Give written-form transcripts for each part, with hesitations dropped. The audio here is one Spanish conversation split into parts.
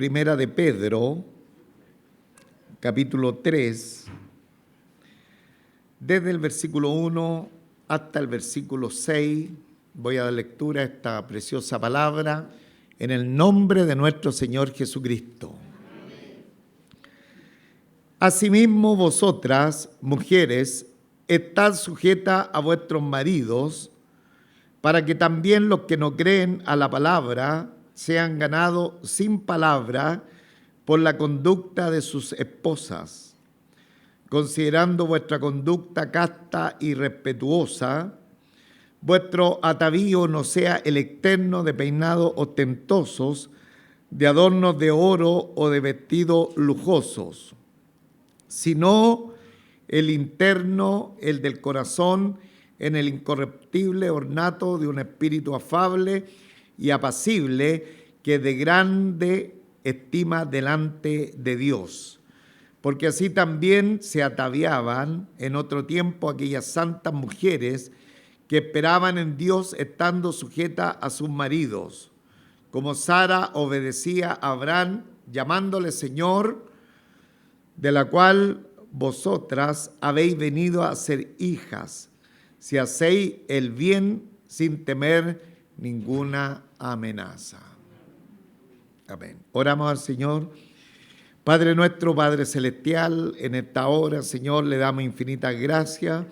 Primera de Pedro, capítulo 3, desde el versículo 1 hasta el versículo 6, voy a dar lectura a esta preciosa palabra en el nombre de nuestro Señor Jesucristo. Asimismo, vosotras, mujeres, estad sujetas a vuestros maridos, para que también los que no creen a la palabra sean ganados sin palabra por la conducta de sus esposas, considerando vuestra conducta casta y respetuosa. Vuestro atavío no sea el externo de peinados ostentosos, de adornos de oro o de vestidos lujosos, sino el interno, el del corazón, en el incorruptible ornato de un espíritu afable y apacible, que de grande estima delante de Dios. Porque así también se ataviaban en otro tiempo aquellas santas mujeres que esperaban en Dios estando sujetas a sus maridos, como Sara obedecía a Abraham, llamándole Señor, de la cual vosotras habéis venido a ser hijas, si hacéis el bien sin temer ninguna amenaza. Amén. Oramos al Señor. Padre nuestro, Padre celestial, en esta hora, Señor, le damos infinitas gracias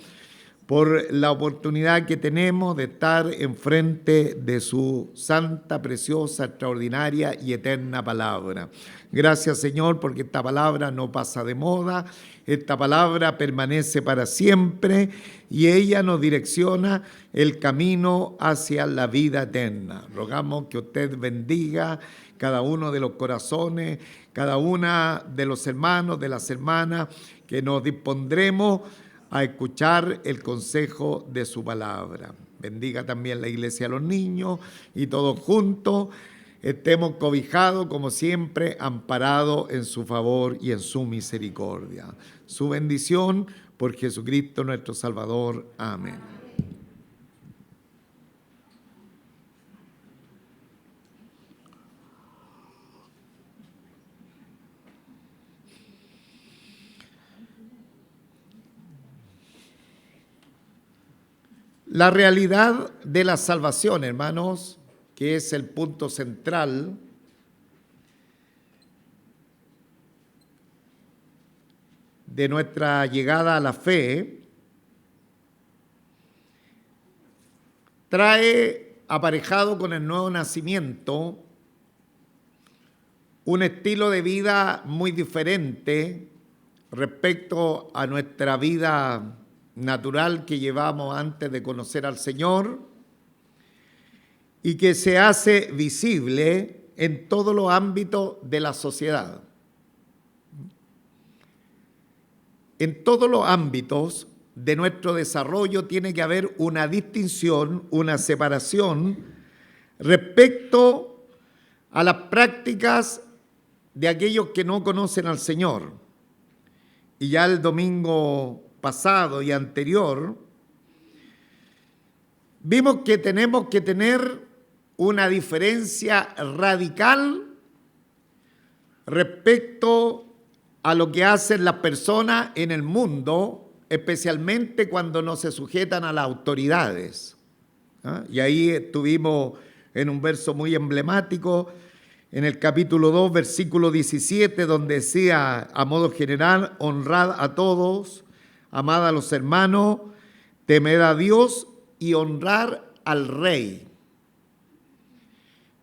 por la oportunidad que tenemos de estar enfrente de su santa, preciosa, extraordinaria y eterna palabra. Gracias, Señor, porque esta palabra no pasa de moda, esta palabra permanece para siempre y ella nos direcciona el camino hacia la vida eterna. Rogamos que usted bendiga cada uno de los corazones, cada una de los hermanos, de las hermanas, que nos dispondremos a escuchar el consejo de su palabra. Bendiga también la iglesia a los niños y todos juntos estemos cobijados, como siempre, amparados en su favor y en su misericordia. Su bendición por Jesucristo nuestro Salvador. Amén. La realidad de la salvación, hermanos, que es el punto central, de nuestra llegada a la fe, trae aparejado con el nuevo nacimiento un estilo de vida muy diferente respecto a nuestra vida natural que llevamos antes de conocer al Señor y que se hace visible en todos los ámbitos de la sociedad. En todos los ámbitos de nuestro desarrollo tiene que haber una distinción, una separación respecto a las prácticas de aquellos que no conocen al Señor. Y ya el domingo pasado y anterior, vimos que tenemos que tener una diferencia radical respecto a lo que hacen las personas en el mundo, especialmente cuando no se sujetan a las autoridades. Y ahí estuvimos en un verso muy emblemático, en el capítulo 2, versículo 17, donde decía, a modo general, honrad a todos, amad a los hermanos, temed a Dios y honrar al rey.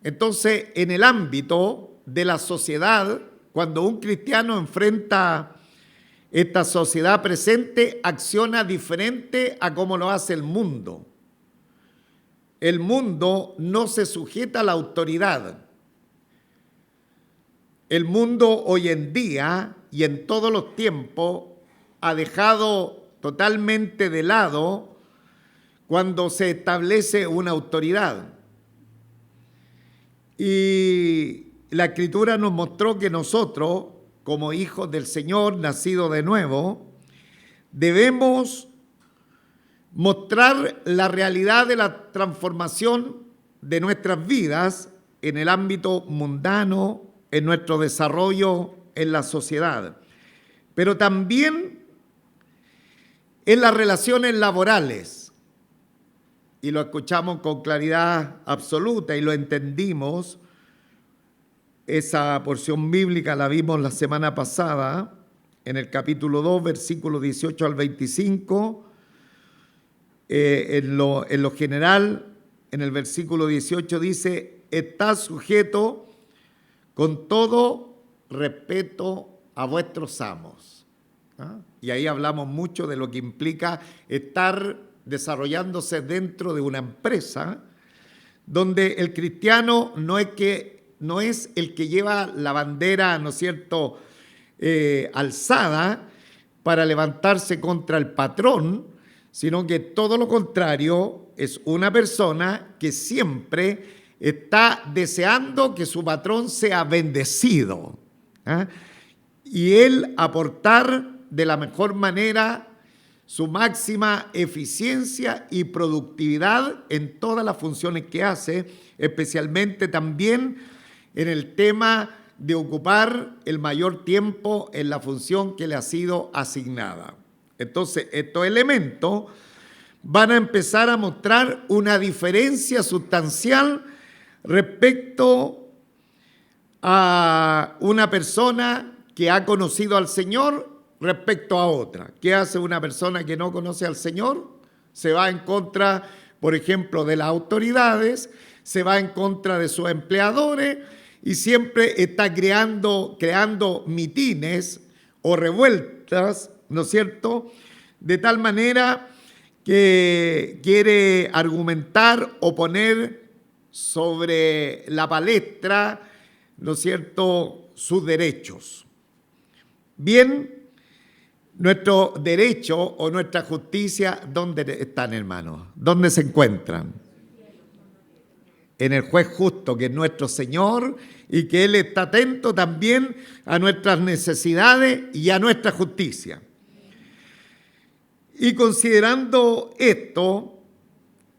Entonces, en el ámbito de la sociedad, cuando un cristiano enfrenta esta sociedad presente, acciona diferente a como lo hace el mundo. El mundo no se sujeta a la autoridad. El mundo hoy en día y en todos los tiempos ha dejado totalmente de lado cuando se establece una autoridad. Y la Escritura nos mostró que nosotros, como hijos del Señor, nacidos de nuevo, debemos mostrar la realidad de la transformación de nuestras vidas en el ámbito mundano, en nuestro desarrollo en la sociedad, pero también en las relaciones laborales. Y lo escuchamos con claridad absoluta y lo entendimos. Esa porción bíblica la vimos la semana pasada, en el capítulo 2, versículos 18 al 25. En lo general, en el versículo 18 dice: «Estad sujeto con todo respeto a vuestros amos». ¿Ah? Y ahí hablamos mucho de lo que implica estar desarrollándose dentro de una empresa, donde el cristiano no es el que lleva la bandera, ¿no es cierto?, alzada para levantarse contra el patrón, sino que todo lo contrario, es una persona que siempre está deseando que su patrón sea bendecido, ¿ah? Y él aportar de la mejor manera su máxima eficiencia y productividad en todas las funciones que hace, especialmente también en el tema de ocupar el mayor tiempo en la función que le ha sido asignada. Entonces, estos elementos van a empezar a mostrar una diferencia sustancial respecto a una persona que ha conocido al Señor respecto a otra. ¿Qué hace una persona que no conoce al Señor? Se va en contra, por ejemplo, de las autoridades, se va en contra de sus empleadores y siempre está creando mitines o revueltas, ¿no es cierto?, de tal manera que quiere argumentar o poner sobre la palestra, ¿no es cierto?, sus derechos. Bien, nuestro derecho o nuestra justicia, ¿dónde están, hermanos? ¿Dónde se encuentran? En el juez justo, que es nuestro Señor, y que Él está atento también a nuestras necesidades y a nuestra justicia. Y considerando esto,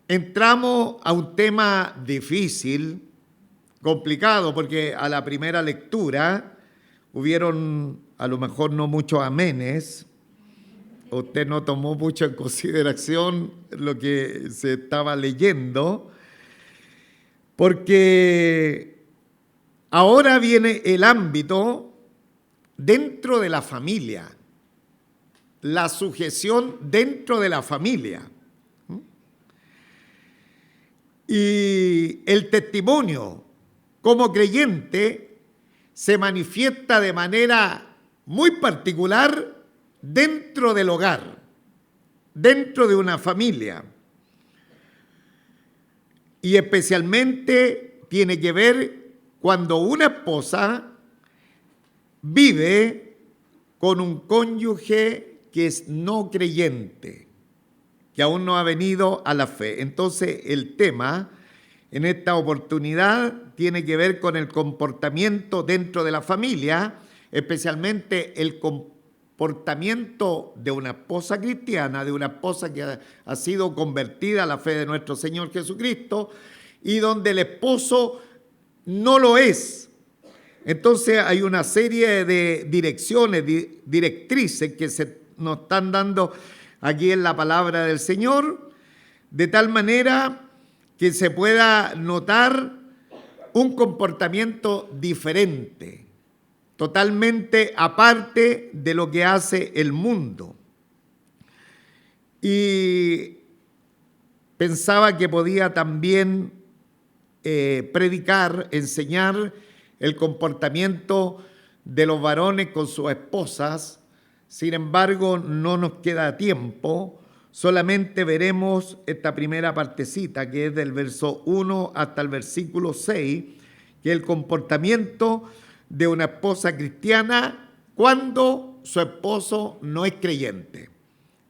entramos a un tema difícil, complicado, porque a la primera lectura hubieron a lo mejor no muchos amenes. Usted no tomó mucho en consideración lo que se estaba leyendo, porque ahora viene el ámbito dentro de la familia, la sujeción dentro de la familia. Y el testimonio como creyente se manifiesta de manera muy particular dentro del hogar, dentro de una familia. Y especialmente tiene que ver cuando una esposa vive con un cónyuge que es no creyente, que aún no ha venido a la fe. Entonces, el tema en esta oportunidad tiene que ver con el comportamiento dentro de la familia, especialmente el comportamiento de una esposa cristiana, de una esposa que ha sido convertida a la fe de nuestro Señor Jesucristo, y donde el esposo no lo es. Entonces hay una serie de direcciones, directrices que nos están dando aquí en la palabra del Señor, de tal manera que se pueda notar un comportamiento diferente, totalmente aparte de lo que hace el mundo. Y pensaba que podía también predicar, enseñar el comportamiento de los varones con sus esposas. Sin embargo, no nos queda tiempo. Solamente veremos esta primera partecita, que es del verso 1 hasta el versículo 6, que es el comportamiento de una esposa cristiana cuando su esposo no es creyente.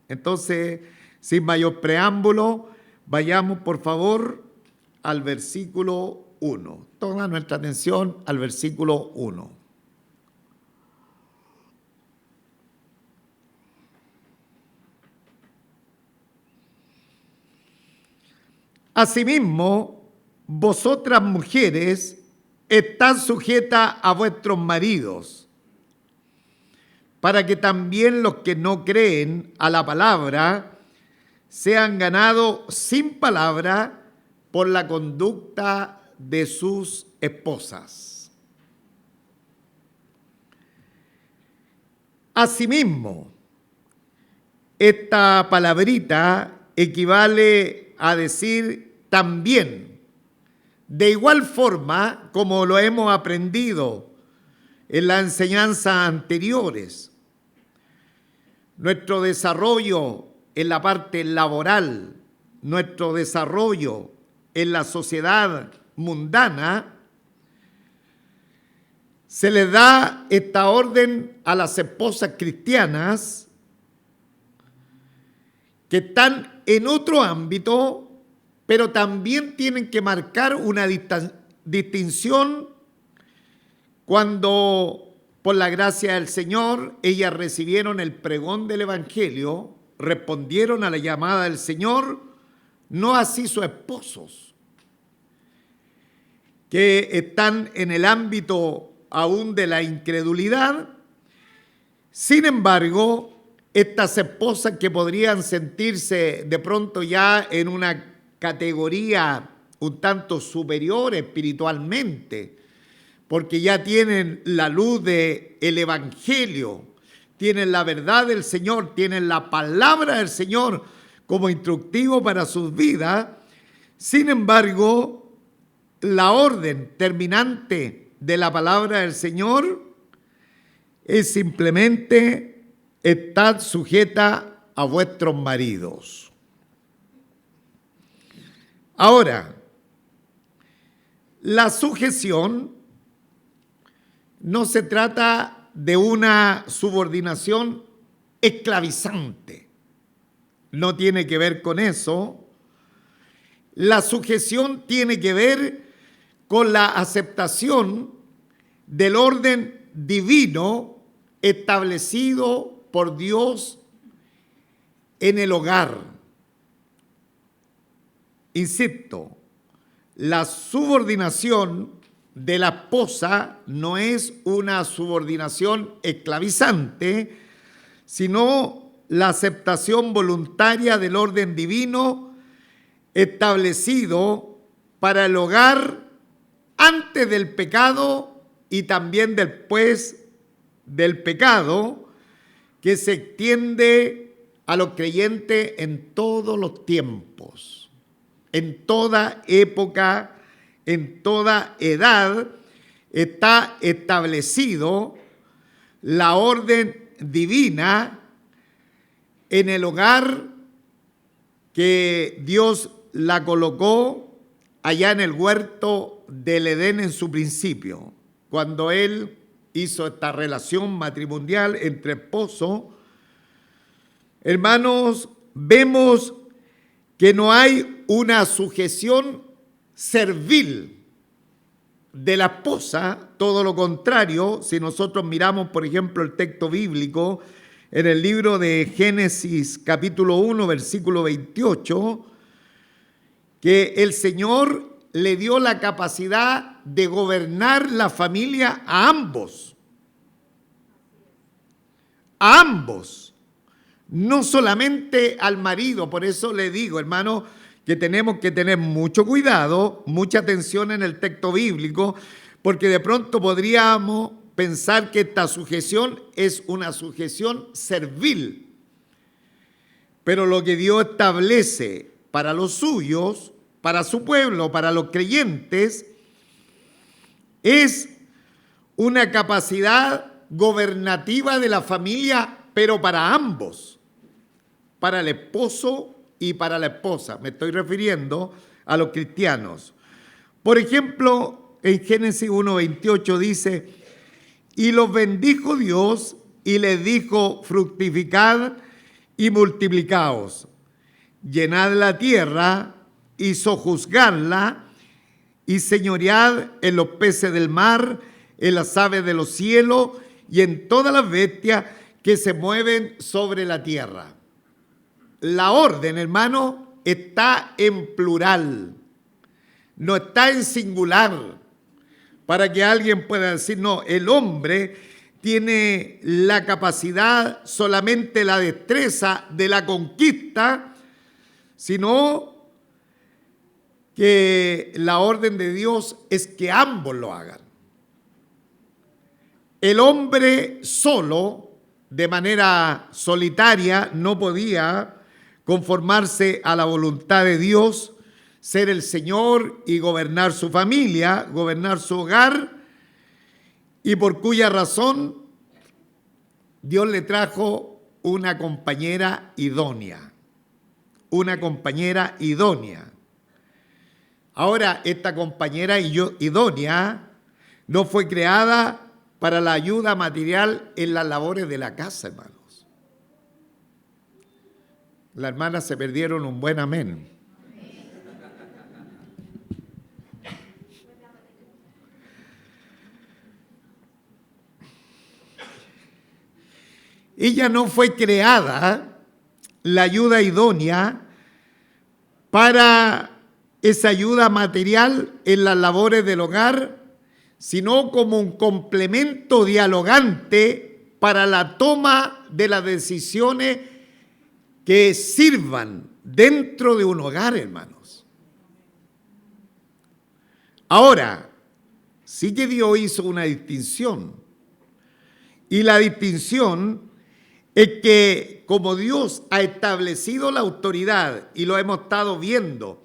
Entonces, sin mayor preámbulo, vayamos por favor al versículo 1. Toda nuestra atención al versículo 1. Asimismo, vosotras mujeres, estad sujeta a vuestros maridos, para que también los que no creen a la palabra sean ganados sin palabra por la conducta de sus esposas. Asimismo, esta palabrita equivale a decir también, de igual forma como lo hemos aprendido en las enseñanzas anteriores. Nuestro desarrollo en la parte laboral, nuestro desarrollo en la sociedad mundana, se le da esta orden a las esposas cristianas que están en otro ámbito, pero también tienen que marcar una distinción cuando, por la gracia del Señor, ellas recibieron el pregón del Evangelio, respondieron a la llamada del Señor, no así sus esposos, que están en el ámbito aún de la incredulidad. Sin embargo, estas esposas que podrían sentirse de pronto ya en una categoría un tanto superior espiritualmente, porque ya tienen la luz del Evangelio, tienen la verdad del Señor, tienen la palabra del Señor como instructivo para sus vidas. Sin embargo, la orden terminante de la palabra del Señor es simplemente: estad sujeta a vuestros maridos. Ahora, la sujeción no se trata de una subordinación esclavizante. No tiene que ver con eso. La sujeción tiene que ver con la aceptación del orden divino establecido por Dios en el hogar. Insisto, la subordinación de la esposa no es una subordinación esclavizante, sino la aceptación voluntaria del orden divino establecido para el hogar antes del pecado y también después del pecado, que se extiende a los creyentes en todos los tiempos, en toda época, en toda edad. Está establecido la orden divina en el hogar que Dios la colocó allá en el huerto del Edén en su principio, cuando Él hizo esta relación matrimonial entre esposos. Hermanos, vemos que no hay una sujeción servil de la esposa, todo lo contrario. Si nosotros miramos, por ejemplo, el texto bíblico en el libro de Génesis capítulo 1, versículo 28, que el Señor le dio la capacidad de gobernar la familia a ambos. A ambos. No solamente al marido. Por eso le digo, hermano, que tenemos que tener mucho cuidado, mucha atención en el texto bíblico, porque de pronto podríamos pensar que esta sujeción es una sujeción servil. Pero lo que Dios establece para los suyos, para su pueblo, para los creyentes, es una capacidad gobernativa de la familia, pero para ambos, para el esposo y para la esposa. Me estoy refiriendo a los cristianos. Por ejemplo, en Génesis 1:28 dice: y los bendijo Dios y les dijo: fructificad y multiplicaos, llenad la tierra y sojuzgadla, y señoread en los peces del mar, en las aves de los cielos y en todas las bestias que se mueven sobre la tierra. La orden, hermano, está en plural, no está en singular. para que alguien pueda decir, no, el hombre tiene la capacidad, solamente la destreza de la conquista, sino que la orden de Dios es que ambos lo hagan. El hombre solo, de manera solitaria, no podía conformarse a la voluntad de Dios, ser el Señor y gobernar su familia, gobernar su hogar, y por cuya razón Dios le trajo una compañera idónea. Una compañera idónea. Ahora, esta compañera idónea no fue creada para la ayuda material en las labores de la casa, hermanos. Las hermanas se perdieron un buen amén. Ella no fue creada, la ayuda idónea, para esa ayuda material en las labores del hogar, sino como un complemento dialogante para la toma de las decisiones que sirvan dentro de un hogar, hermanos. Ahora, sí que Dios hizo una distinción, y la distinción es que como Dios ha establecido la autoridad, y lo hemos estado viendo,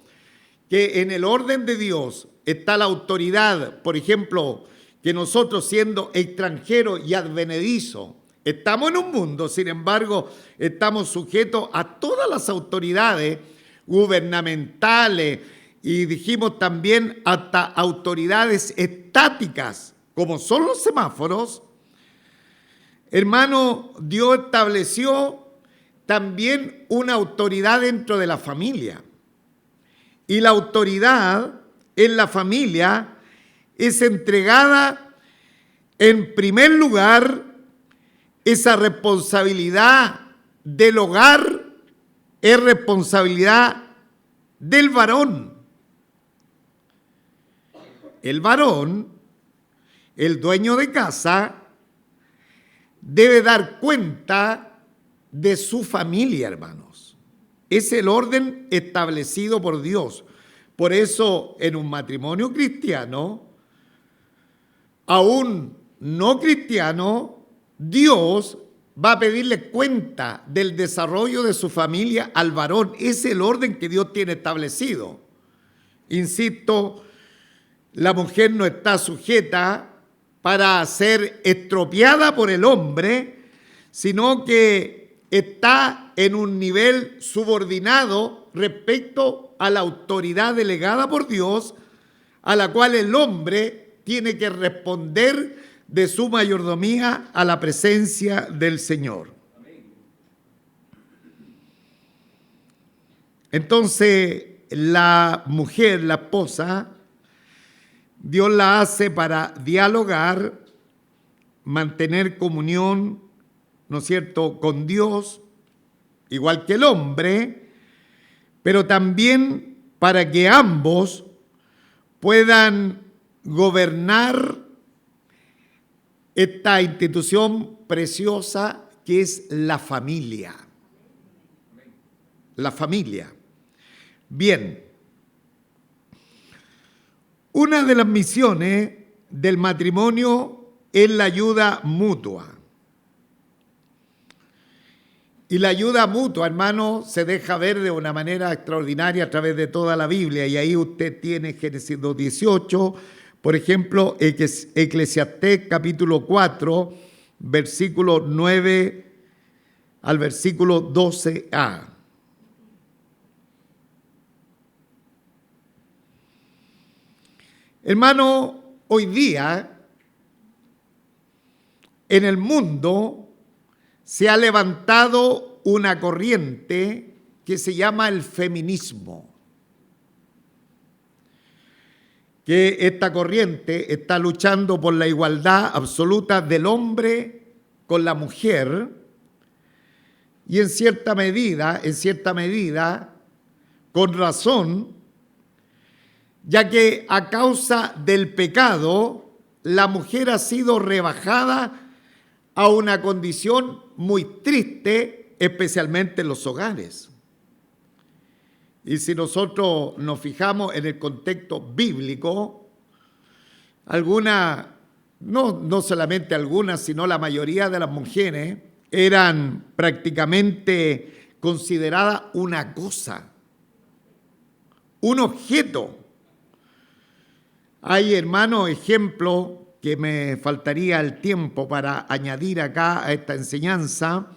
que en el orden de Dios está la autoridad, por ejemplo, que nosotros siendo extranjeros y advenedizos, estamos en un mundo, sin embargo, estamos sujetos a todas las autoridades gubernamentales y dijimos también hasta autoridades estáticas, como son los semáforos. Hermano, Dios estableció también una autoridad dentro de la familia. Y la autoridad en la familia es entregada, en primer lugar, esa responsabilidad del hogar es responsabilidad del varón. El varón, el dueño de casa, debe dar cuenta de su familia, hermanos. Es el orden establecido por Dios. Por eso, en un matrimonio cristiano, aún no cristiano, Dios va a pedirle cuenta del desarrollo de su familia al varón. Es el orden que Dios tiene establecido. Insisto, la mujer no está sujeta para ser estropeada por el hombre, sino que está en un nivel subordinado respecto a la autoridad delegada por Dios, a la cual el hombre tiene que responder de su mayordomía a la presencia del Señor. Entonces, la mujer, la esposa, Dios la hace para dialogar, mantener comunión, ¿no es cierto?, con Dios, igual que el hombre, pero también para que ambos puedan gobernar esta institución preciosa que es la familia. La familia. Bien. Una de las misiones del matrimonio es la ayuda mutua. Y la ayuda mutua, hermano, se deja ver de una manera extraordinaria a través de toda la Biblia. Y ahí usted tiene Génesis 2:18, por ejemplo, Eclesiastés capítulo 4, versículo 9 al versículo 12a. Hermano, hoy día en el mundo se ha levantado una corriente que se llama el feminismo. Que esta corriente está luchando por la igualdad absoluta del hombre con la mujer y en cierta medida, con razón, ya que a causa del pecado la mujer ha sido rebajada a una condición muy triste, especialmente en los hogares. Y si nosotros nos fijamos en el contexto bíblico, no solamente algunas, sino la mayoría de las mujeres eran prácticamente consideradas una cosa, un objeto. Hay, hermanos, ejemplos que me faltaría el tiempo para añadir acá a esta enseñanza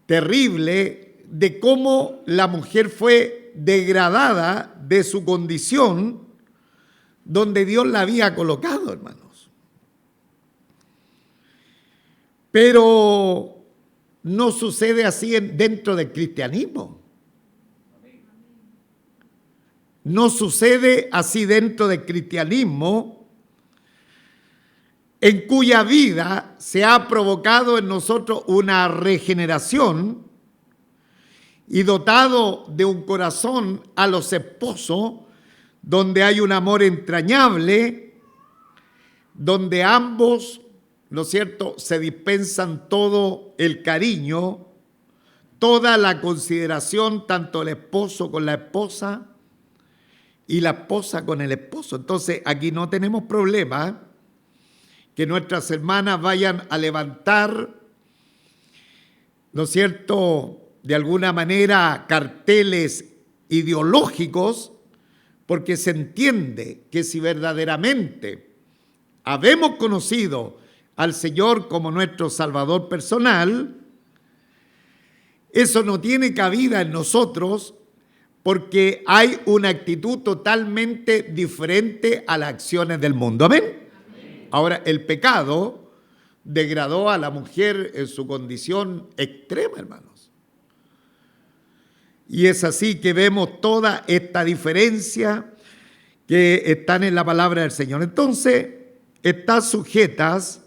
terrible de cómo la mujer fue degradada de su condición donde Dios la había colocado, hermanos. Pero no sucede así dentro del cristianismo. No sucede así dentro del cristianismo, en cuya vida se ha provocado en nosotros una regeneración y dotado de un corazón a los esposos, donde hay un amor entrañable, donde ambos, ¿no es cierto?, se dispensan todo el cariño, toda la consideración, tanto el esposo con la esposa y la esposa con el esposo. Entonces, aquí no tenemos problema que nuestras hermanas vayan a levantar, ¿no es cierto?, de alguna manera carteles ideológicos, porque se entiende que si verdaderamente habemos conocido al Señor como nuestro Salvador personal, eso no tiene cabida en nosotros, porque hay una actitud totalmente diferente a las acciones del mundo. ¿Amén? Amén. Ahora, el pecado degradó a la mujer en su condición extrema, hermanos. Y es así que vemos toda esta diferencia que están en la palabra del Señor. Entonces, están sujetas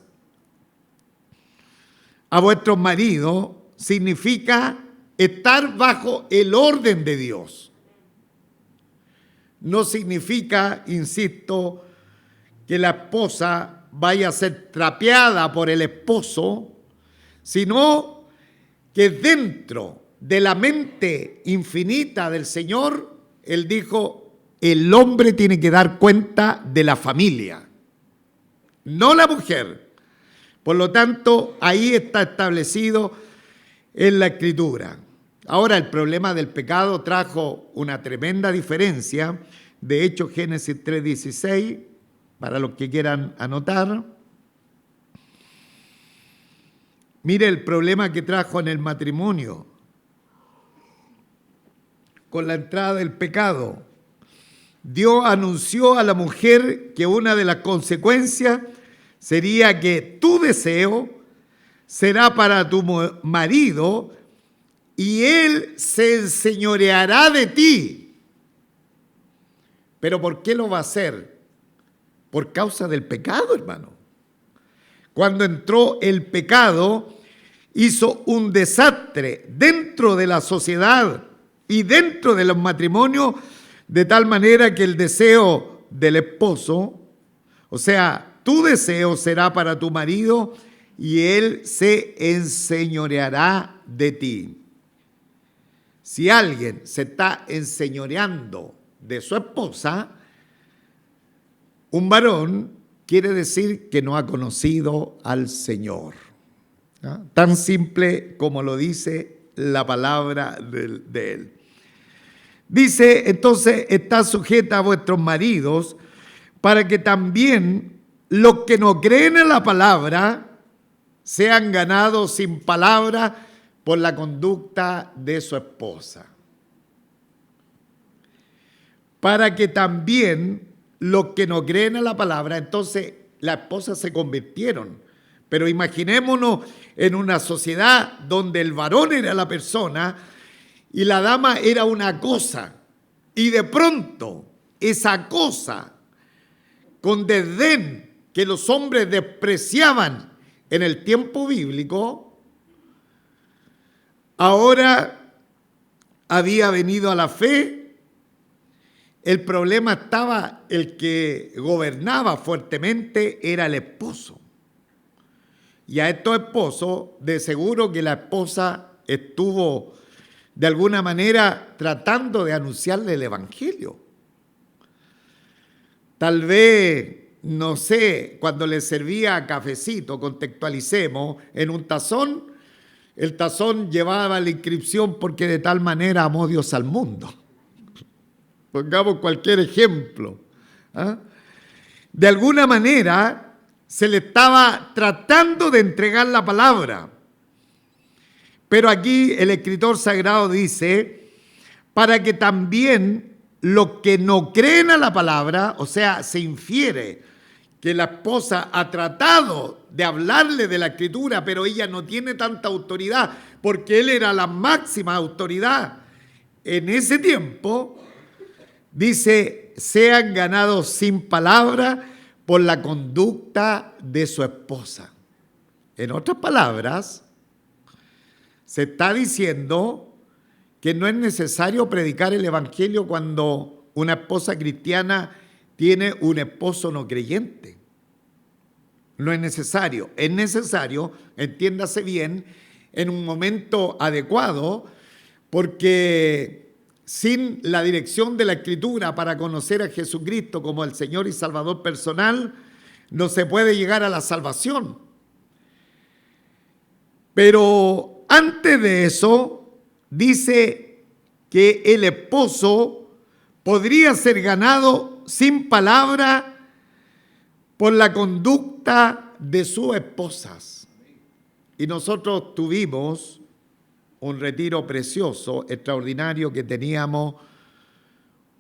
a vuestros maridos significa estar bajo el orden de Dios. No significa, insisto, que la esposa vaya a ser trapeada por el esposo, sino que dentro de la mente infinita del Señor, Él dijo, el hombre tiene que dar cuenta de la familia, no la mujer. Por lo tanto, ahí está establecido en la Escritura. Ahora, el problema del pecado trajo una tremenda diferencia. De hecho, Génesis 3:16, para los que quieran anotar. Mire el problema que trajo en el matrimonio con la entrada del pecado. Dios anunció a la mujer que una de las consecuencias sería que tu deseo será para tu marido y él se enseñoreará de ti. ¿Pero por qué lo va a hacer? Por causa del pecado, hermano. Cuando entró el pecado, hizo un desastre dentro de la sociedad y dentro de los matrimonios, de tal manera que el deseo del esposo, o sea, tu deseo será para tu marido y él se enseñoreará de ti. Si alguien se está enseñoreando de su esposa, un varón, quiere decir que no ha conocido al Señor. ¿Ah? Tan simple como lo dice la palabra de Él. Dice, entonces, está sujeta a vuestros maridos, para que también los que no creen en la palabra sean ganados sin palabra por la conducta de su esposa. Para que también los que no creen en la palabra, entonces las esposas se convirtieron. Pero imaginémonos en una sociedad donde el varón era la persona y la dama era una cosa. Y de pronto esa cosa, con desdén que los hombres despreciaban en el tiempo bíblico, ahora había venido a la fe el problema estaba, el que gobernaba fuertemente era el esposo. Y a estos esposos, de seguro que la esposa estuvo de alguna manera tratando de anunciarle el evangelio. Tal vez, no sé, cuando le servía cafecito, contextualicemos, en un tazón, el tazón llevaba la inscripción porque de tal manera amó Dios al mundo. Pongamos cualquier ejemplo. ¿Ah? De alguna manera se le estaba tratando de entregar la palabra. Pero aquí el escritor sagrado dice, para que también los que no creen a la palabra, o sea, se infiere que la esposa ha tratado de hablarle de la escritura, pero ella no tiene tanta autoridad, porque él era la máxima autoridad en ese tiempo. Dice, sean ganados sin palabra por la conducta de su esposa. En otras palabras, se está diciendo que no es necesario predicar el evangelio cuando una esposa cristiana tiene un esposo no creyente. No es necesario. Es necesario, entiéndase bien, en un momento adecuado, porque sin la dirección de la Escritura para conocer a Jesucristo como el Señor y Salvador personal, no se puede llegar a la salvación. Pero antes de eso, dice que el esposo podría ser ganado sin palabra por la conducta de sus esposas. Y nosotros tuvimos un retiro precioso, extraordinario, que teníamos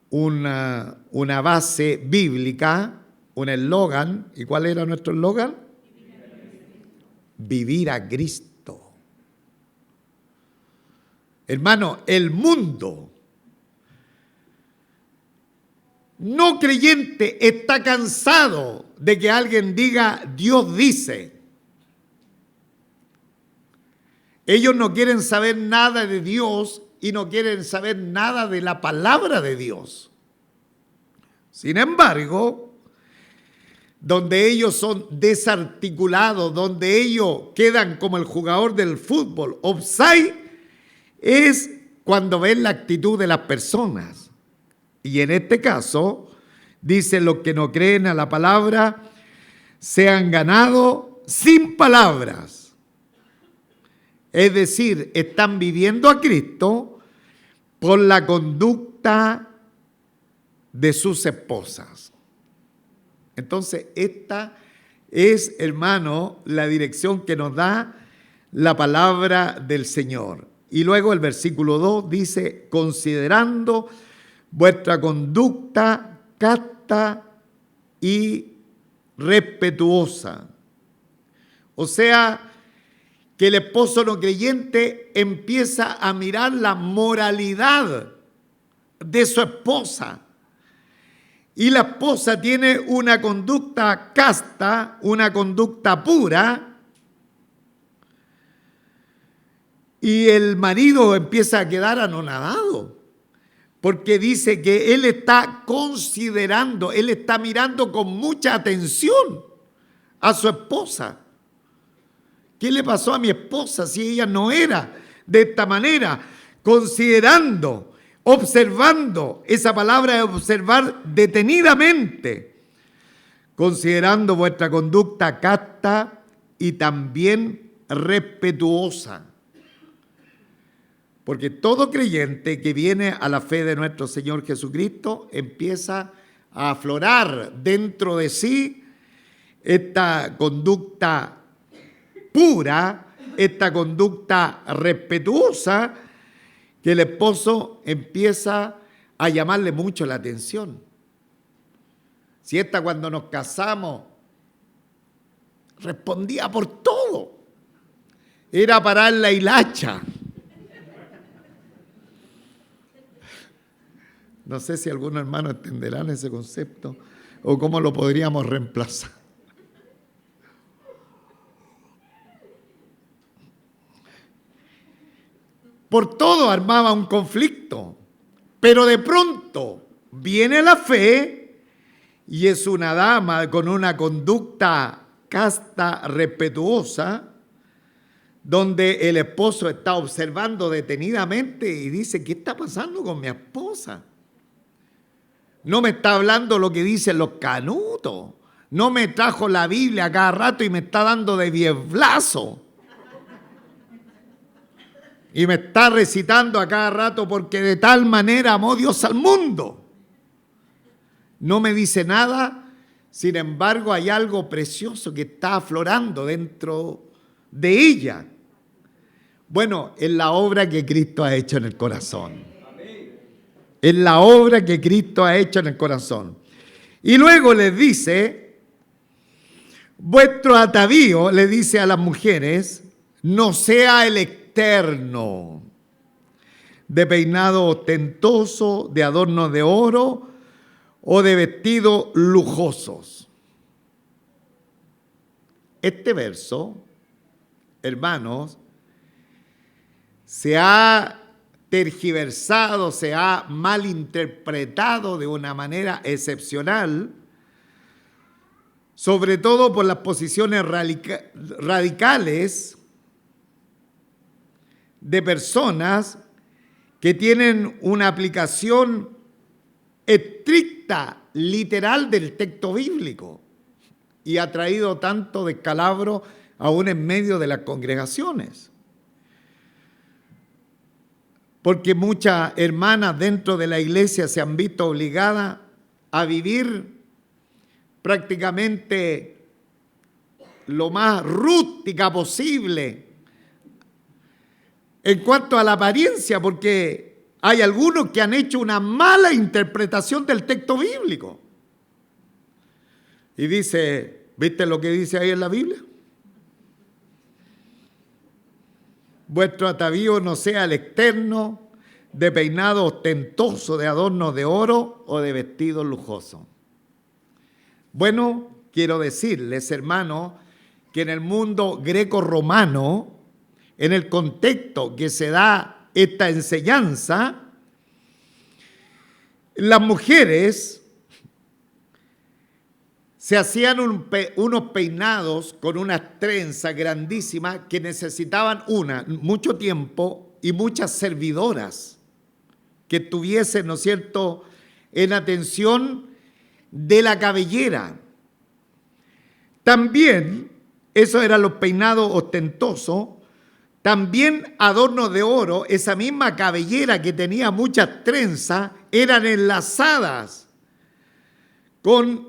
una base bíblica, un eslogan. ¿Y cuál era nuestro eslogan? Vivir a Cristo. Hermano, el mundo no creyente está cansado de que alguien diga Dios dice. Ellos no quieren saber nada de Dios y no quieren saber nada de la palabra de Dios. Sin embargo, donde ellos son desarticulados, donde ellos quedan como el jugador del fútbol, offside, es cuando ven la actitud de las personas. Y en este caso, dice, los que no creen a la palabra sean ganados sin palabras. Es decir, están viviendo a Cristo por la conducta de sus esposas. Entonces, esta es, hermano, la dirección que nos da la palabra del Señor. Y luego el versículo 2 dice, considerando vuestra conducta casta y respetuosa. O sea, que el esposo no creyente empieza a mirar la moralidad de su esposa. Y la esposa tiene una conducta casta, una conducta pura, y el marido empieza a quedar anonadado, porque dice que él está considerando, él está mirando con mucha atención a su esposa. ¿Qué le pasó a mi esposa si ella no era de esta manera? Considerando, observando, esa palabra es observar detenidamente, considerando vuestra conducta casta y también respetuosa. Porque todo creyente que viene a la fe de nuestro Señor Jesucristo empieza a aflorar dentro de sí esta conducta pura, esta conducta respetuosa, que el esposo empieza a llamarle mucho la atención. Si esta cuando nos casamos respondía por todo, era parar la hilacha. No sé si algunos hermanos entenderán ese concepto o cómo lo podríamos reemplazar. Por todo armaba un conflicto, pero de pronto viene la fe y es una dama con una conducta casta, respetuosa, donde el esposo está observando detenidamente y dice, ¿qué está pasando con mi esposa? No me está hablando lo que dicen los canutos. No me trajo la Biblia a cada rato y me está dando de diezblazo. Y me está recitando a cada rato porque de tal manera amó Dios al mundo. No me dice nada, sin embargo hay algo precioso que está aflorando dentro de ella. Bueno, es la obra que Cristo ha hecho en el corazón. Es la obra que Cristo ha hecho en el corazón. Y luego les dice, vuestro atavío, le dice a las mujeres, no sea el externo, de peinado ostentoso, de adornos de oro o de vestidos lujosos. Este verso, hermanos, se ha tergiversado, se ha malinterpretado de una manera excepcional, sobre todo por las posiciones radicales de personas que tienen una aplicación estricta, literal del texto bíblico y ha traído tanto descalabro aún en medio de las congregaciones. Porque muchas hermanas dentro de la iglesia se han visto obligadas a vivir prácticamente lo más rústica posible en cuanto a la apariencia, porque hay algunos que han hecho una mala interpretación del texto bíblico. Y dice, ¿viste lo que dice ahí en la Biblia? Vuestro atavío no sea el externo, de peinado ostentoso, de adornos de oro o de vestidos lujosos. Bueno, quiero decirles, hermanos, que en el mundo greco-romano, en el contexto que se da esta enseñanza, las mujeres se hacían unos peinados con unas trenzas grandísimas que necesitaban mucho tiempo y muchas servidoras que estuviesen, ¿no es cierto?, en atención de la cabellera. También, esos eran los peinados ostentosos, también adornos de oro, esa misma cabellera que tenía muchas trenzas, eran enlazadas con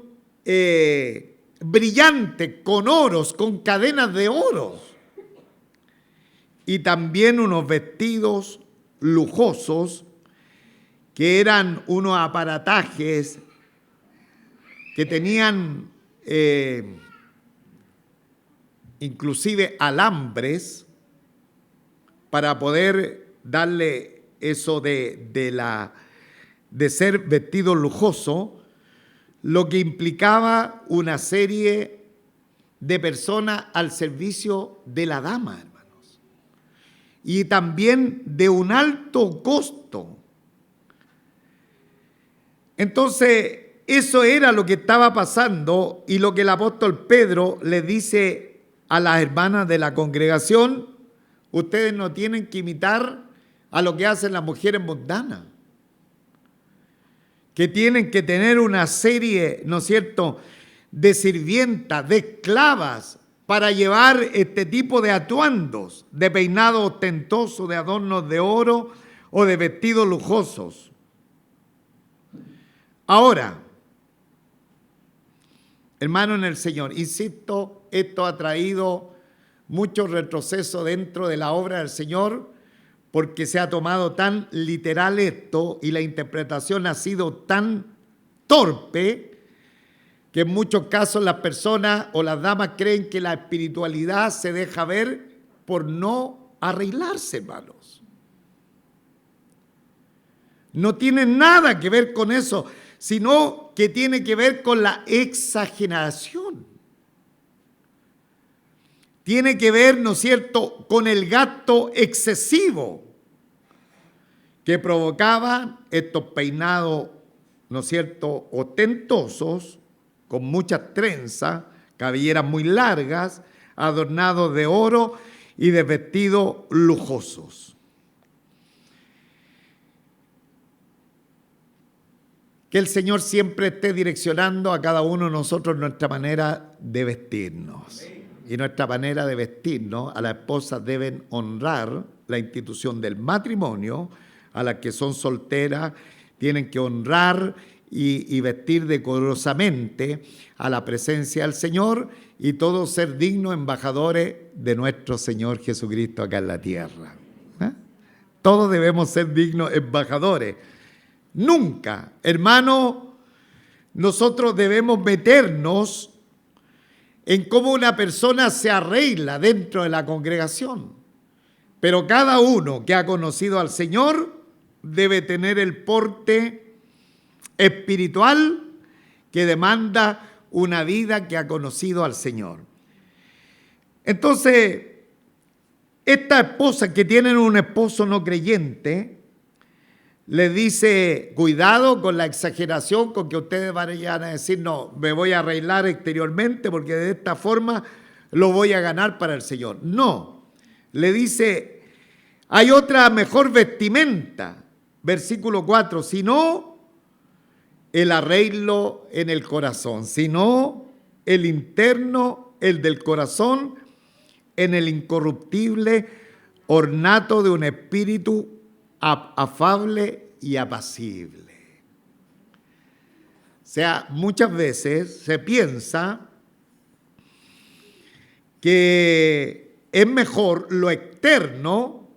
brillantes, con oros, con cadenas de oro. Y también unos vestidos lujosos, que eran unos aparatajes que tenían inclusive alambres para poder darle eso de ser vestido lujoso, lo que implicaba una serie de personas al servicio de la dama, hermanos, y también de un alto costo. Entonces, eso era lo que estaba pasando y lo que el apóstol Pedro le dice a las hermanas de la congregación: ustedes no tienen que imitar a lo que hacen las mujeres mundanas, que tienen que tener una serie, ¿no es cierto?, de sirvientas, de esclavas, para llevar este tipo de atuendos, de peinado ostentoso, de adornos de oro o de vestidos lujosos. Ahora, hermano en el Señor, insisto, esto ha traído mucho retroceso dentro de la obra del Señor, porque se ha tomado tan literal esto y la interpretación ha sido tan torpe que en muchos casos las personas o las damas creen que la espiritualidad se deja ver por no arreglarse, hermanos. No tiene nada que ver con eso, sino que tiene que ver con la exageración. Tiene que ver, ¿no es cierto?, con el gasto excesivo que provocaban estos peinados ¿no es cierto?, ostentosos, con muchas trenzas, cabelleras muy largas, adornados de oro y de vestidos lujosos. Que el Señor siempre esté direccionando a cada uno de nosotros nuestra manera de vestirnos. Y nuestra manera de vestirnos, a las esposas deben honrar la institución del matrimonio, a las que son solteras tienen que honrar y vestir decorosamente a la presencia del Señor y todos ser dignos embajadores de nuestro Señor Jesucristo acá en la tierra. Todos debemos ser dignos embajadores. Nunca, hermano, nosotros debemos meternos en cómo una persona se arregla dentro de la congregación. Pero cada uno que ha conocido al Señor debe tener el porte espiritual que demanda una vida que ha conocido al Señor. Entonces, estas esposas que tienen un esposo no creyente, les dice, cuidado con la exageración con que ustedes vayan a decir, no, me voy a arreglar exteriormente porque de esta forma lo voy a ganar para el Señor. No, le dice, hay otra mejor vestimenta, versículo 4, sino el arreglo en el corazón, sino el interno, el del corazón, en el incorruptible ornato de un espíritu afable y apacible. O sea, muchas veces se piensa que es mejor lo externo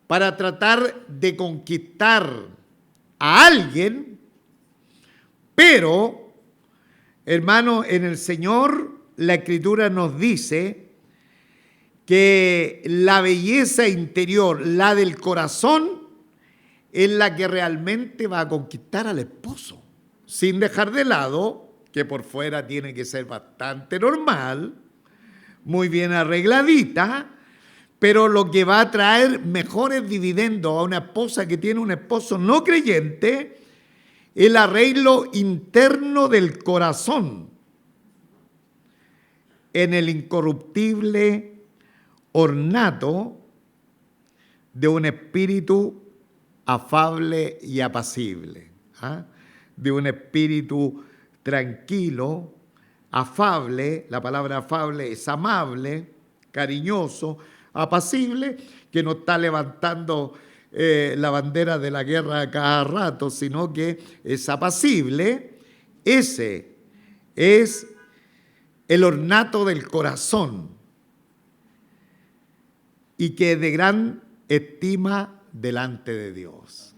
para tratar de conquistar a alguien, pero, hermano, en el Señor la Escritura nos dice que la belleza interior, la del corazón, es la que realmente va a conquistar al esposo, sin dejar de lado que por fuera tiene que ser bastante normal, muy bien arregladita, pero lo que va a traer mejores dividendos a una esposa que tiene un esposo no creyente, el arreglo interno del corazón, en el incorruptible ornato de un espíritu afable y apacible, de un espíritu tranquilo, afable, la palabra afable es amable, cariñoso, apacible, que no está levantando la bandera de la guerra a cada rato, sino que es apacible. Ese es el ornato del corazón, y que es de gran estima delante de Dios.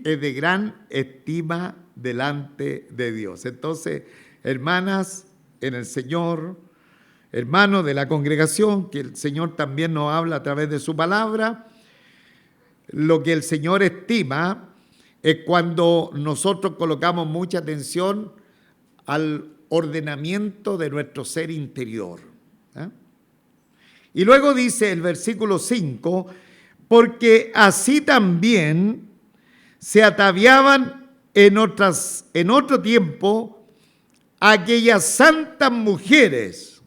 Es de gran estima delante de Dios. Entonces, hermanas en el Señor, hermanos de la congregación, que el Señor también nos habla a través de su palabra, lo que el Señor estima es cuando nosotros colocamos mucha atención al ordenamiento de nuestro ser interior. Y luego dice el versículo 5, porque así también se ataviaban en otro tiempo aquellas santas mujeres.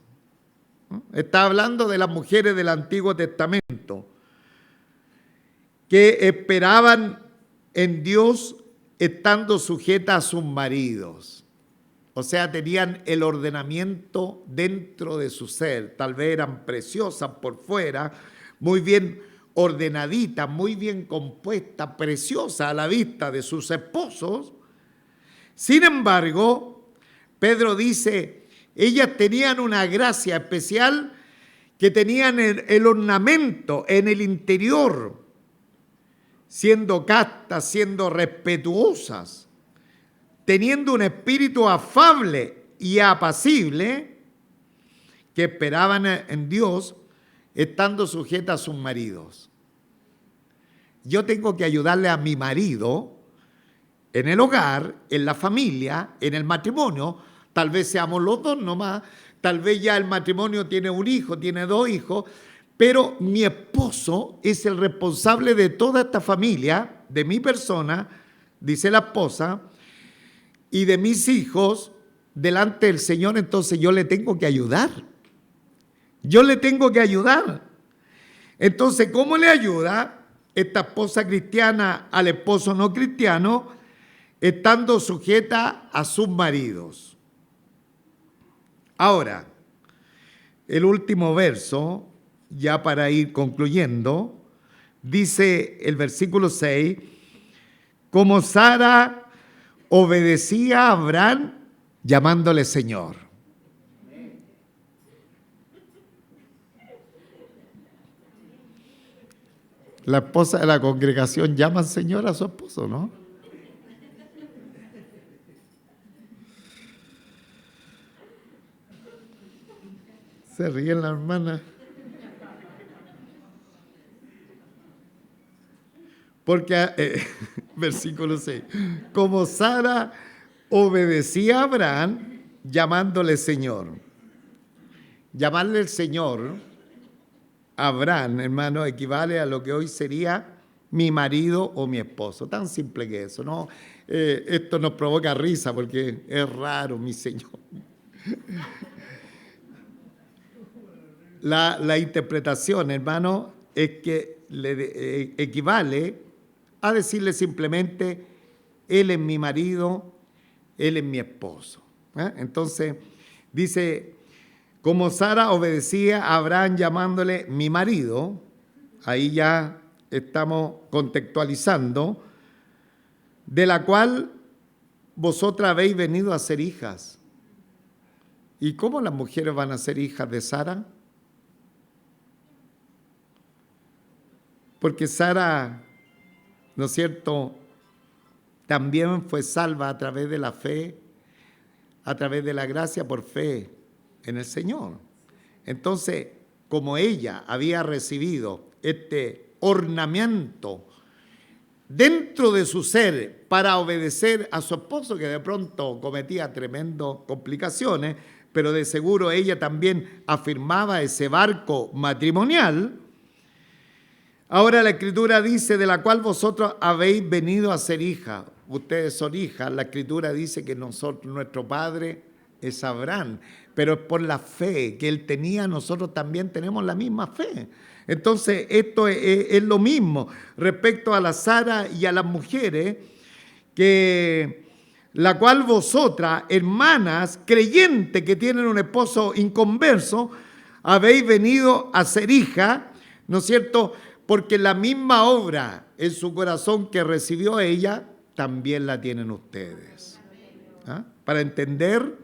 Está hablando de las mujeres del Antiguo Testamento, que esperaban en Dios estando sujetas a sus maridos. O sea, tenían el ordenamiento dentro de su ser. Tal vez eran preciosas por fuera, muy bien ordenaditas, muy bien compuestas, preciosas a la vista de sus esposos. Sin embargo, Pedro dice, ellas tenían una gracia especial, que tenían el ornamento en el interior, siendo castas, siendo respetuosas, teniendo un espíritu afable y apacible, que esperaban en Dios, estando sujetas a sus maridos. Yo tengo que ayudarle a mi marido en el hogar, en la familia, en el matrimonio. Tal vez seamos los dos nomás, tal vez ya el matrimonio tiene un hijo, tiene 2 hijos, pero mi esposo es el responsable de toda esta familia, de mi persona, dice la esposa, y de mis hijos delante del Señor, entonces yo le tengo que ayudar. Yo le tengo que ayudar. Entonces, ¿cómo le ayuda esta esposa cristiana al esposo no cristiano? Estando sujeta a sus maridos. Ahora, el último verso, ya para ir concluyendo, dice el versículo 6, como Sara obedecía a Abraham llamándole Señor. La esposa de la congregación llama Señor a su esposo, ¿no? Se ríen la hermana. Porque, versículo 6, como Sara obedecía a Abraham llamándole Señor. Llamarle el Señor a Abraham, hermano, equivale a lo que hoy sería mi marido o mi esposo. Tan simple que eso, ¿no? Esto nos provoca risa porque es raro, mi Señor. La interpretación, hermano, es que le equivale a decirle simplemente, él es mi marido, él es mi esposo. Entonces, dice, como Sara obedecía a Abraham llamándole mi marido, ahí ya estamos contextualizando, de la cual vosotras habéis venido a ser hijas. ¿Y cómo las mujeres van a ser hijas de Sara? Porque Sara, ¿no es cierto?, también fue salva a través de la fe, a través de la gracia por fe en el Señor. Entonces, como ella había recibido este ornamento dentro de su ser para obedecer a su esposo, que de pronto cometía tremendas complicaciones, pero de seguro ella también afirmaba ese barco matrimonial. Ahora la Escritura dice, de la cual vosotros habéis venido a ser hijas. Ustedes son hijas. La Escritura dice que nuestro padre es Abraham, pero es por la fe que él tenía, nosotros también tenemos la misma fe. Entonces, esto es lo mismo respecto a la Sara y a las mujeres, que la cual vosotras, hermanas creyentes que tienen un esposo inconverso, habéis venido a ser hijas, ¿no es cierto?, porque la misma obra en su corazón que recibió ella, también la tienen ustedes. Para entender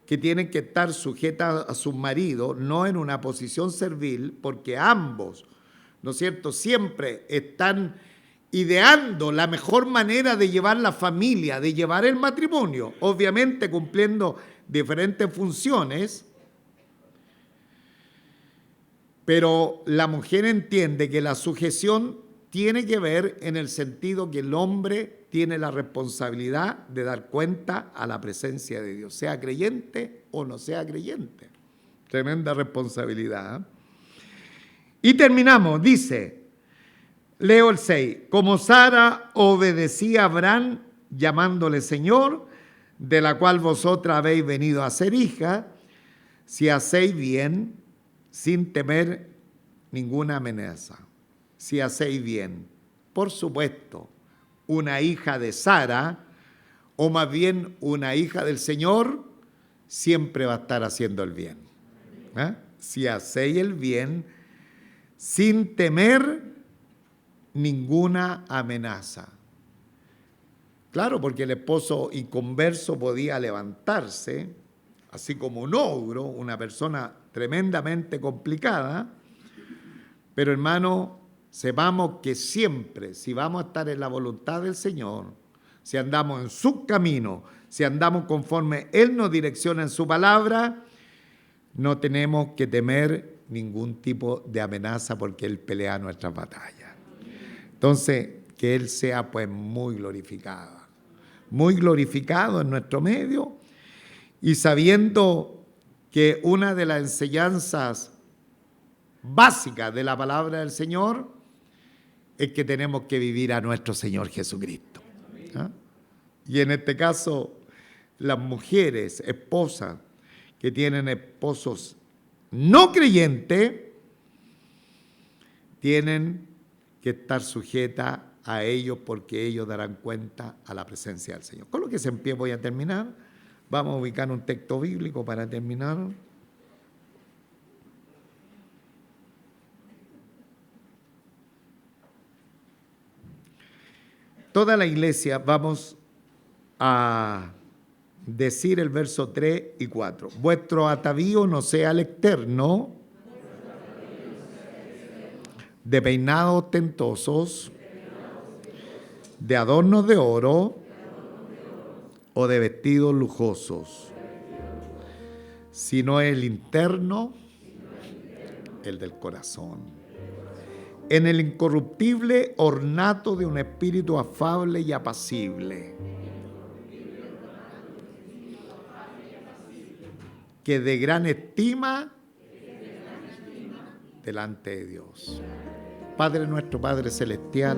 que tienen que estar sujetas a su marido, no en una posición servil, porque ambos, ¿no es cierto?, siempre están ideando la mejor manera de llevar la familia, de llevar el matrimonio, obviamente cumpliendo diferentes funciones. Pero la mujer entiende que la sujeción tiene que ver en el sentido que el hombre tiene la responsabilidad de dar cuenta a la presencia de Dios, sea creyente o no sea creyente. Tremenda responsabilidad. Y terminamos, dice, leo el 6, como Sara obedecía a Abraham llamándole Señor, de la cual vosotras habéis venido a ser hija, si hacéis bien, sin temer ninguna amenaza. Si hacéis bien, por supuesto, una hija de Sara, o más bien una hija del Señor, siempre va a estar haciendo el bien. Si hacéis el bien, sin temer ninguna amenaza. Claro, porque el esposo inconverso podía levantarse, así como un ogro, una persona tremendamente complicada, pero hermano, sepamos que siempre, si vamos a estar en la voluntad del Señor, si andamos en su camino, si andamos conforme Él nos direcciona en su palabra, no tenemos que temer ningún tipo de amenaza porque Él pelea nuestras batallas. Entonces, que Él sea pues muy glorificado en nuestro medio, y sabiendo que una de las enseñanzas básicas de la palabra del Señor es que tenemos que vivir a nuestro Señor Jesucristo. ¿ah? Y en este caso, las mujeres, esposas, que tienen esposos no creyentes, tienen que estar sujetas a ellos porque ellos darán cuenta a la presencia del Señor. Con lo que se en pie voy a terminar. Vamos a ubicar un texto bíblico para terminar. Toda la iglesia vamos a decir el verso 3 y 4. Vuestro atavío no sea el externo, de peinados ostentosos, de adornos de oro o de vestidos lujosos, sino el interno, el del corazón, en el incorruptible ornato de un espíritu afable y apacible, que de gran estima delante de Dios. Padre nuestro, Padre celestial,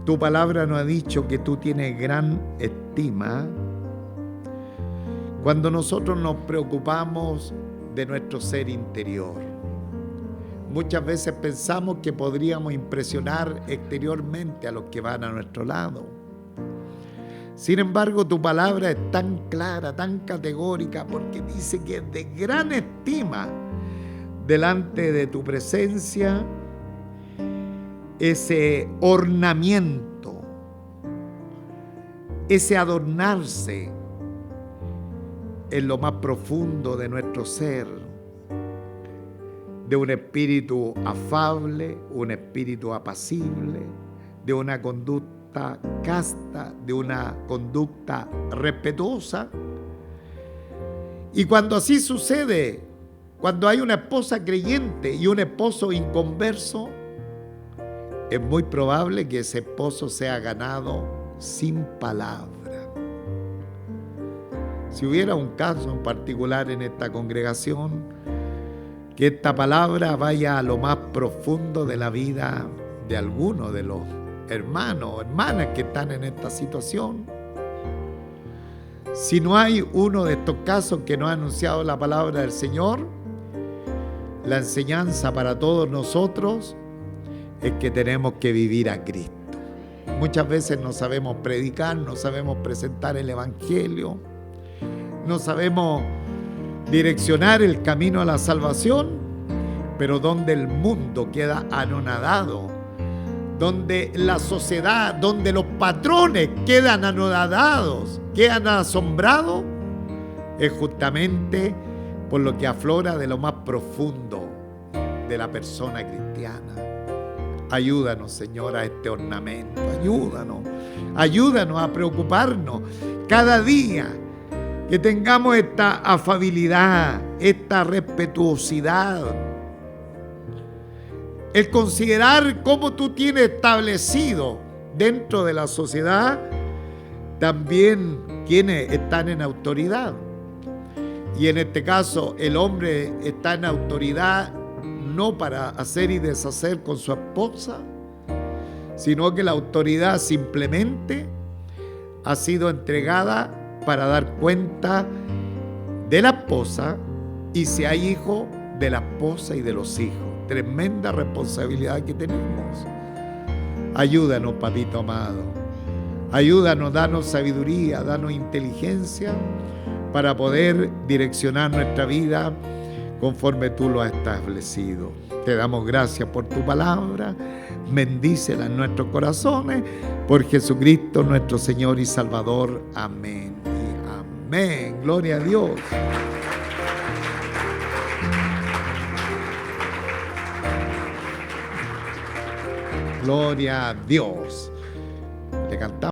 tu palabra nos ha dicho que tú tienes gran estima cuando nosotros nos preocupamos de nuestro ser interior. Muchas veces pensamos que podríamos impresionar exteriormente a los que van a nuestro lado. Sin embargo, tu palabra es tan clara, tan categórica, porque dice que es de gran estima delante de tu presencia ese ornamiento, ese adornarse en lo más profundo de nuestro ser, de un espíritu afable, un espíritu apacible, de una conducta casta, de una conducta respetuosa. Y cuando así sucede, cuando hay una esposa creyente y un esposo inconverso, es muy probable que ese esposo sea ganado sin palabra. Si hubiera un caso en particular en esta congregación, que esta palabra vaya a lo más profundo de la vida de alguno de los hermanos o hermanas que están en esta situación. Si no hay uno de estos casos que no ha anunciado la palabra del Señor, la enseñanza para todos nosotros es que tenemos que vivir a Cristo. Muchas veces no sabemos predicar, no sabemos presentar el Evangelio, no sabemos direccionar el camino a la salvación, pero donde el mundo queda anonadado, donde la sociedad, donde los patrones quedan anonadados, quedan asombrados, es justamente por lo que aflora de lo más profundo de la persona cristiana. Ayúdanos, Señor, a este ornamento, ayúdanos a preocuparnos cada día, que tengamos esta afabilidad, esta respetuosidad, el considerar cómo tú tienes establecido dentro de la sociedad también quienes están en autoridad. Y en este caso el hombre está en autoridad no para hacer y deshacer con su esposa, sino que la autoridad simplemente ha sido entregada para dar cuenta de la esposa y si hay hijos, de la esposa y de los hijos. Tremenda responsabilidad que tenemos. Ayúdanos, papito amado. Ayúdanos, danos sabiduría, danos inteligencia para poder direccionar nuestra vida conforme tú lo has establecido. Te damos gracias por tu palabra. Bendícela en nuestros corazones. Por Jesucristo nuestro Señor y Salvador. Amén y amén. Gloria a Dios. Gloria a Dios. Le cantamos.